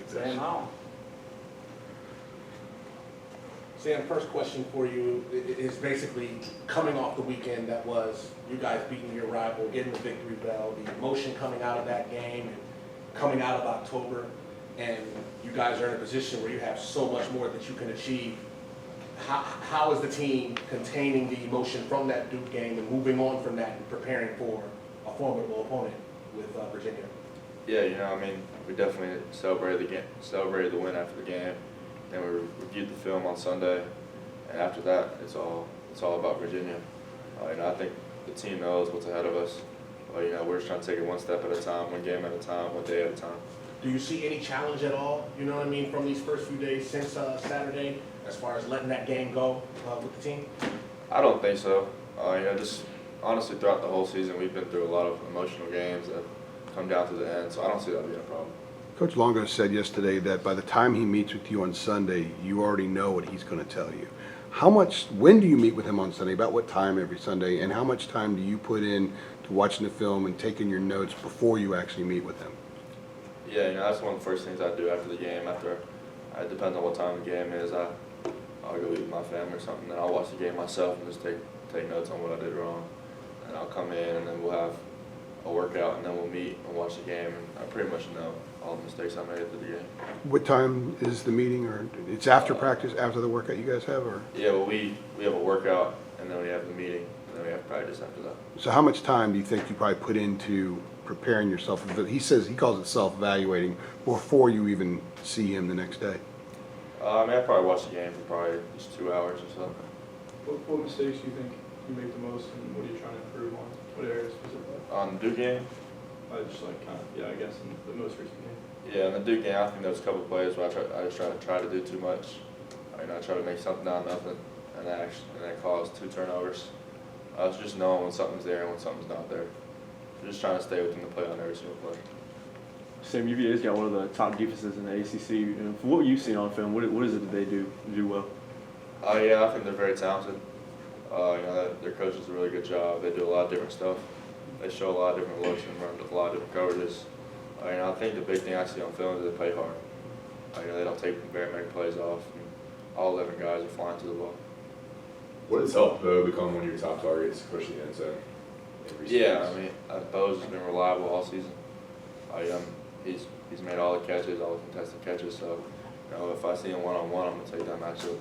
Sam Howell. Sam, first question for you is basically coming off the weekend that was you guys beating your rival, getting the victory bell, the emotion coming out of that game and coming out of October, and you guys are in a position where you have so much more that you can achieve. How is the team containing the emotion from that Duke game and moving on from that and preparing for a formidable opponent with Virginia? Yeah, we definitely celebrated the win after the game. Then we reviewed the film on Sunday, and after that, it's all about Virginia. I think the team knows what's ahead of us. We're just trying to take it one step at a time, one game at a time, one day at a time. Do you see any challenge at all, from these first few days since Saturday, as far as letting that game go with the team? I don't think so. Just honestly, throughout the whole season, we've been through a lot of emotional games that come down to the end, so I don't see that being a problem. Coach Longo said yesterday that by the time he meets with you on Sunday, you already know what he's going to tell you. When do you meet with him on Sunday? About what time every Sunday? And how much time do you put in to watching the film and taking your notes before you actually meet with him? Yeah, that's one of the first things I do after the game. It depends on what time the game is. I'll go eat with my family or something, then I'll watch the game myself and just take notes on what I did wrong. And I'll come in and then we'll have a workout and then we'll meet and watch the game. And I pretty much know all the mistakes I made after the game. What time is the meeting, or it's after practice, after the workout you guys have, or? Yeah, well, we have a workout and then we have the meeting and then we have practice after that. So how much time do you think you probably put into preparing yourself? He calls it self-evaluating before you even see him the next day. I probably watch the game for probably just 2 hours or so. What mistakes do you think you make the most, and what are you trying to improve on? What areas specifically? On the Duke game? I guess in the most recent game. Yeah, in the Duke game, I think there was a couple of plays where I just try to do too much. I try to make something out of nothing, and that caused 2 turnovers. I was just knowing when something's there and when something's not there. Just trying to stay within the play on every single play. Sam, UVA's got one of the top defenses in the ACC. And from what you've seen on film, what is it that they do well? Yeah, I think they're very talented. Their coaches do a really good job. They do a lot of different stuff. They show a lot of different looks and run a lot of different coverages. I think the big thing I see on film is they play hard. They don't take very many plays off. And all 11 guys are flying to the ball. What has helped Bo become one of your top targets, pushing the end zone? Yeah, Bo's has been reliable all season. He's made all the catches, all the contested catches. So, if I see him one-on-one, I'm gonna take that matchup.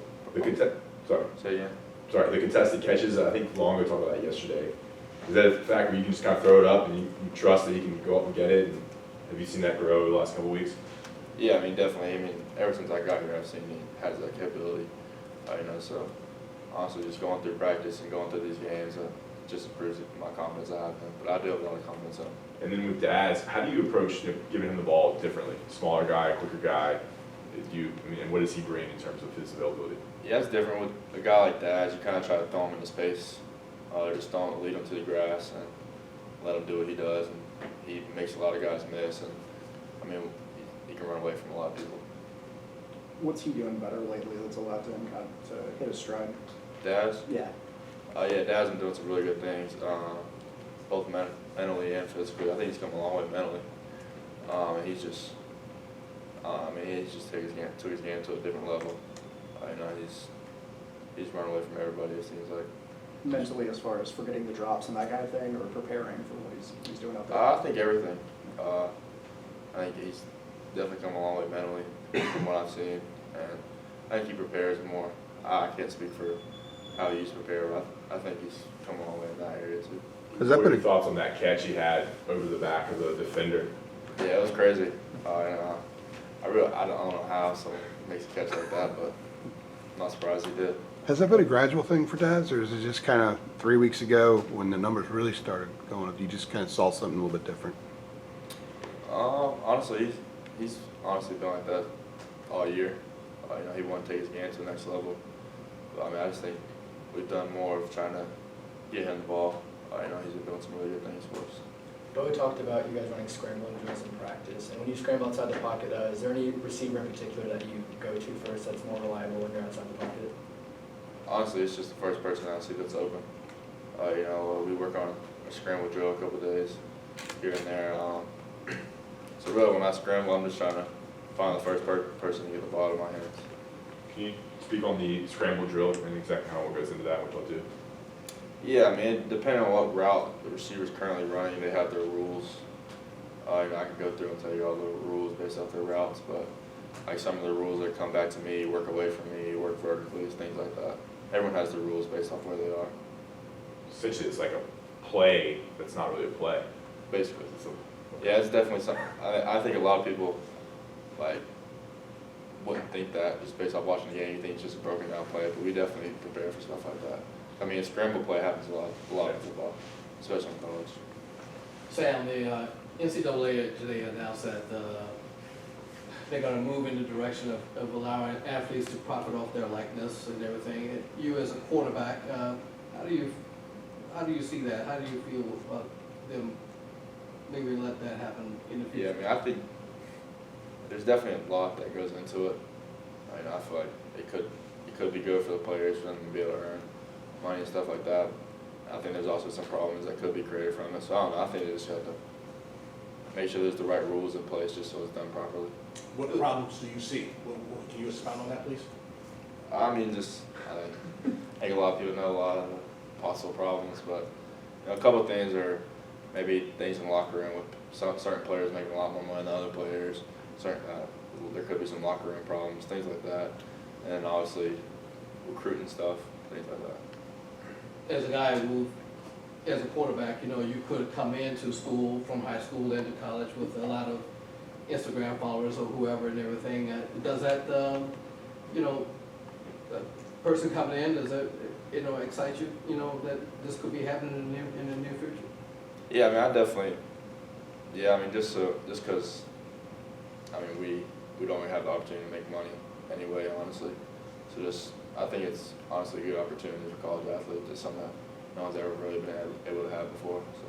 Sorry, the contested catches. I think Longo talked about that yesterday. Is that a fact where you can just kind of throw it up and you trust that he can go up and get it? And have you seen that grow over the last couple of weeks? Yeah, definitely. Ever since I got here, I've seen he has that capability. So honestly, just going through practice and going through these games, just improves my confidence I have him. But I do have a lot of confidence in him. And then with Daz, how do you approach giving him the ball differently? Smaller guy, quicker guy. And what does he bring in terms of his availability? Yeah, it's different with a guy like Daz. You kind of try to throw him into space. Just lead him to the grass and let him do what he does. And he makes a lot of guys miss. And he can run away from a lot of people. What's he doing better lately that's allowed him kind of to hit a stride? Daz? Yeah. Daz has been doing some really good things, both mentally and physically. I think he's come a long way mentally. He's just took his game to a different level. He's run away from everybody, it seems like. Mentally, as far as forgetting the drops and that kind of thing, or preparing for what he's doing out there? I think everything. I think he's definitely come a long way mentally from what I've seen, and I think he prepares more. I can't speak for how he used to prepare, but I think he's come a long way in that area too. What are your thoughts on that catch he had over the back of the defender? Yeah, it was crazy. I don't know how someone makes a catch like that, but I'm not surprised he did. Has that been a gradual thing for Daz, or is it just kind of 3 weeks ago when the numbers really started going up, you just kind of saw something a little bit different? Honestly, he's honestly been like that all year. He wanted to take his game to the next level. But, I just think we've done more of trying to get him the ball. He's been doing some really good things for us. Bo talked about you guys running scramble drills in practice, and when you scramble outside the pocket, is there any receiver in particular that you go to first that's more reliable when you're outside the pocket? Honestly, it's just the first person I see that's open. We work on a scramble drill a couple of days here and there. So really, when I scramble, I'm just trying to find the first person to get the ball in my hands. Can you speak on the scramble drill and exactly how it goes into that, what y'all do? Yeah, I mean, depending on what route the receiver's currently running, they have their rules. You know, I can go through and tell you all the rules based off their routes, but like some of the rules that come back to me, work away from me, work vertically, things like that. Everyone has their rules based off where they are, Essentially, it's like a play that's not really a play. basically. It's a- Yeah, it's definitely something. I think a lot of people like wouldn't think that just based off watching the game. You think it's just a broken down play, but we definitely prepare for stuff like that. I mean, a scramble play happens a lot in football, especially in college. Sam, the NCAA today announced that they're gonna move in the direction of allowing athletes to profit off their likeness and everything. And you as a quarterback, how do you see that? How do you feel about them maybe let that happen in the Yeah, I future? mean, I think there's definitely a lot that goes into it. I mean, I feel like it could be good for the players for them to be able to earn money and stuff like that. I think there's also some problems that could be created from it. So I don't know. I think they just have to make sure there's the right rules in place just so it's done properly. What problems do you see? Can you expound on that, please? I mean, I think a lot of people know a lot of the possible problems, but you know, a couple of things are maybe things in the locker room with certain players making a lot more money than other players. There could be some locker room problems, things like that, and obviously recruiting stuff, things like that. As a guy who, as a quarterback, you know, you could come into school from high school into college with a lot of Instagram followers or whoever and everything. Does that, you know, a person coming in, does it, you know, excite you, you know, that this could be happening in the near future? Yeah, I mean, just because, I mean, we don't really have the opportunity to make money anyway, honestly. So I think it's honestly a good opportunity for college athletes. It's something that no one's ever really been able to have before. So,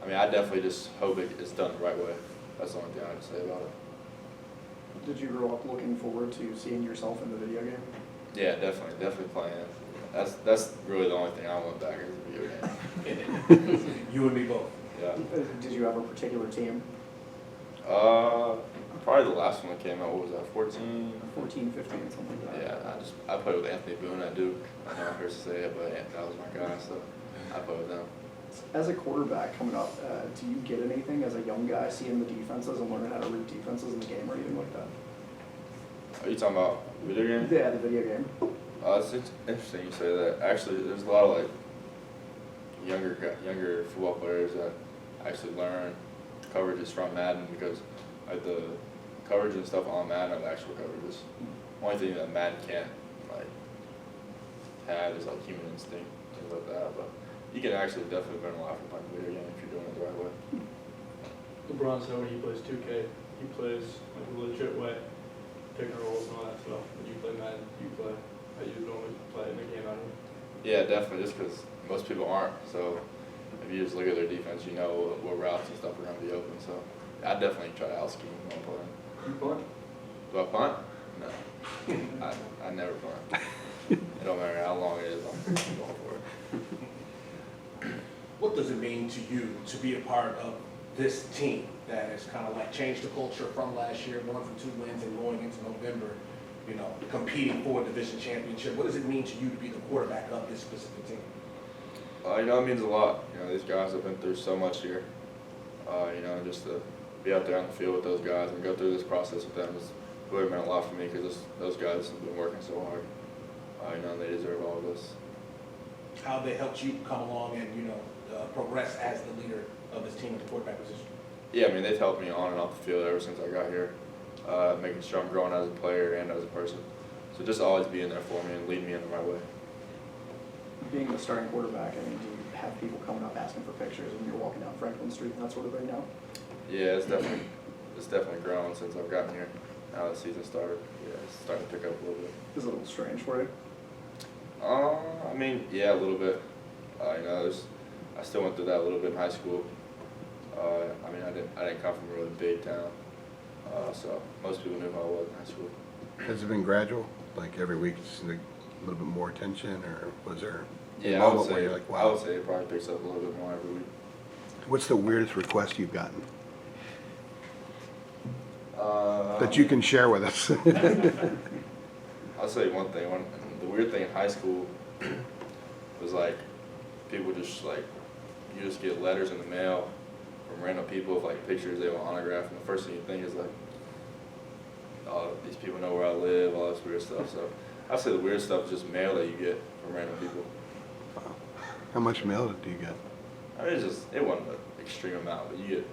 I mean, I definitely just hope it's done the right way. That's the only thing I have to say about it. Did you grow up looking forward to seeing yourself in the video game? Yeah, definitely playing it. That's really the only thing I want back is a video game. You and me both. Yeah. Did you have a particular team? Probably the last one that came out, what was that, 14? 14, 15, something like that? Yeah, I played with Anthony Boone at Duke. I know I heard to say it, but that was my guy, so I played with them. As a quarterback coming up, do you get anything as a young guy seeing the defenses and learning how to read defenses in the game or anything like that? Are you talking about video games? Yeah, the video game. It's interesting you say that. Actually, there's a lot of like younger football players that actually learn coverages from Madden because like the coverage and stuff on Madden are actual coverages. Only thing that Madden can't like have is like human instinct, things like that. But you can actually definitely learn a lot from playing a video game if you're doing it the right way. LeBron said when he plays 2K, he plays like a legit way, pick and rolls and all that stuff. When you play Madden, you play how you normally play in the game out of it. Yeah, definitely, just because most people aren't. So if you just look at their defense, you know what routes and stuff are going to be open. So I definitely try to out-scheme when I'm playing. You punt? Do I punt? No. I never punt. It don't matter how long it is, I'm going for it. What does it mean to you to be a part of this team that has kind of like changed the culture from last year, going from 2 wins and going into November, you know, competing for a division championship? What does it mean to you to be the quarterback of this specific team? You know, it means a lot. You know, these guys have been through so much here. You know, just to be out there on the field with those guys and go through this process with them has really meant a lot for me because those guys have been working so hard. You know, they deserve all of this. How they helped you come along and, you know, progress as the leader of this team at the quarterback position? Yeah, I mean, they've helped me on and off the field ever since I got here, making sure I'm growing as a player and as a person. So just always being there for me and leading me in the right way. Being the starting quarterback, I mean, do you have people coming up asking for pictures when you're walking down Franklin Street and that sort of thing now? Yeah, it's definitely grown since I've gotten here. Now the season started. Yeah, it's starting to pick up a little bit. Is it a little strange for you? I mean, yeah, a little bit. You know, I still went through that a little bit in high school. I mean, I didn't come from a really big town, so most people knew who I was in high school. Has it been gradual? Like every week, it's like a little bit more attention, or was there a Yeah, moment where you're like, I wow? would say it probably picks up a little bit more every week. What's the weirdest request you've gotten? that you can share with us? I'll say one thing. The weird thing in high school was like people just like you just get letters in the mail from random people with like pictures they want autograph, and the first thing you think is like, oh, these people know where I live, all this weird stuff. So I'd say the weird stuff is just mail that you get from random people. How much mail do you get? I mean, it wasn't an extreme amount, but you get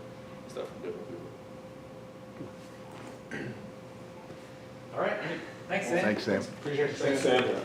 stuff from different people. All right, thanks, Sam. Thanks, Sam. Appreciate you saying that.